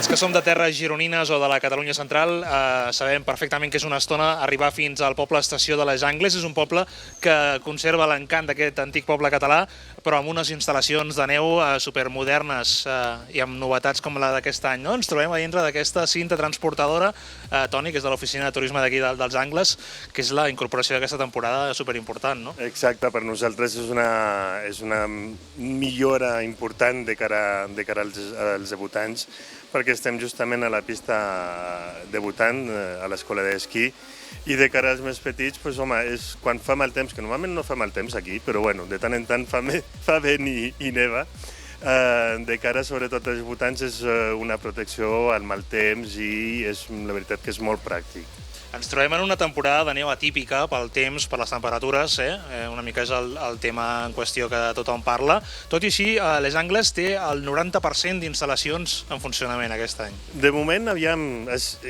Els que som de terres gironines o de la Catalunya central sabem perfectament que és una estona arribar fins al poble estació de les Angles. És un poble que conserva l'encant d'aquest antic poble català, però amb unes instal·lacions de neu supermodernes i amb novetats com la d'aquest any. No? Ens trobem a dintre d'aquesta cinta transportadora, Toni, que és de l'oficina de turisme d'aquí dels Angles, que és la incorporació d'aquesta temporada superimportant, no? Exacte, per nosaltres és una millora important de cara als debutants, perquè estem justament a la pista debutant, a l'escola d'esquí, i de cara als més petits, doncs, home, és quan fa mal temps, que normalment no fa mal temps aquí, però bueno, de tant en tant fa vent i neva. De cara sobretot als debutants és una protecció al mal temps i la veritat que és molt pràctic. Ens trobem en una temporada de neu atípica pel temps, per les temperatures, una mica és el tema en qüestió que tothom parla. Tot i així, Les Angles té el 90% d'instal·lacions en funcionament aquest any. De moment, aviam,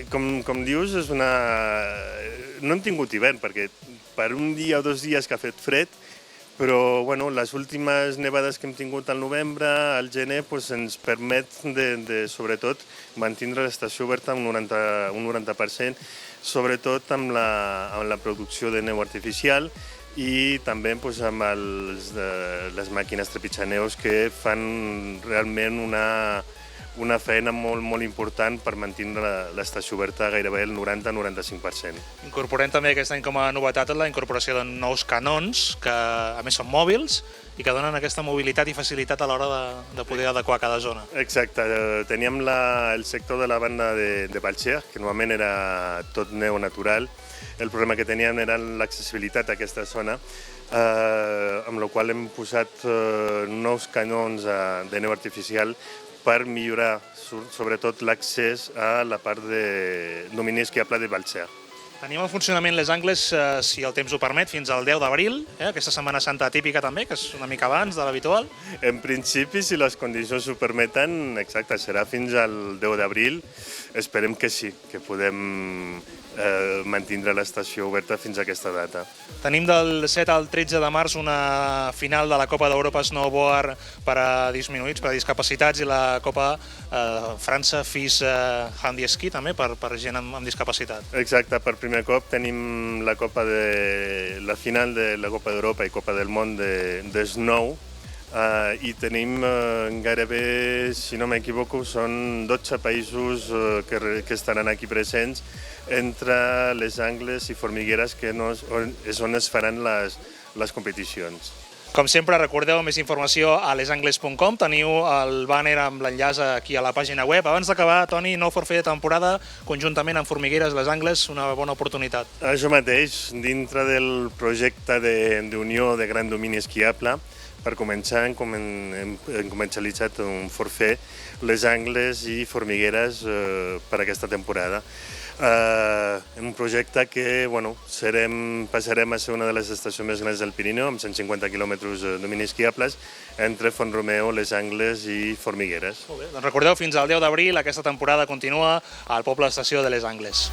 com dius, no hem tingut hivern, perquè per un dia o 2 dies que ha fet fred, però bueno, les últimes nevades que hem tingut al novembre, al gener, ens permet de sobretot mantenir l'estació oberta un 90%, sobretot amb la producció de neu artificial i també amb les màquines trepitjaneus que fan realment una feina molt important per mantenir l'estació oberta gairebé el 90-95%. Incorporem també aquest any com a novetat la incorporació de nous canons, que a més són mòbils i que donen aquesta mobilitat i facilitat a l'hora de poder adequar cada zona. Exacte, teníem el sector de la banda de Balxer, que normalment era tot neu natural. El problema que teníem era l'accessibilitat a aquesta zona, amb la qual hem posat nous canons de neu artificial per millorar sobretot l'accés a la part de domini esquiable de Balxer. Tenim en funcionament Les Angles, si el temps ho permet, fins al 10 d'abril, aquesta Setmana Santa típica també, que és una mica abans de l'habitual. En principi, si les condicions ho permeten, exacte, serà fins al 10 d'abril. Esperem que sí, que podem mantenir l'estació oberta fins a aquesta data. Tenim del 7 al 13 de març una final de la Copa d'Europa Snowboard per a disminuïts, per a discapacitats, i la Copa França FIS Handi Esquí també per gent amb discapacitat. Exacte, per primer cop tenim la final de la Copa d'Europa i Copa del Món de Snow, i tenim gairebé, si no m'equivoco, són 12 països que estaran aquí presents, entre Les Angles i Formigueres, que és on es faran les competicions. Com sempre, recordeu més informació a lesangles.com, teniu el bàner amb l'enllaç aquí a la pàgina web. Abans d'acabar, Toni, nou forfait de temporada, conjuntament amb Formigueres, Les Angles, una bona oportunitat. Això mateix, dintre del projecte d'Unió de Gran Domini Esquiable, per començar hem comercialitzat un forfait Les Angles i Formigueres per aquesta temporada. Un projecte que passarem a ser una de les estacions més grans del Pirineu, amb 150 quilòmetres de domini esquiables, entre Font-romeu, Les Angles i Formigueres. Molt bé, doncs recordeu, fins al 10 d'abril aquesta temporada continua al poble estació de Les Angles.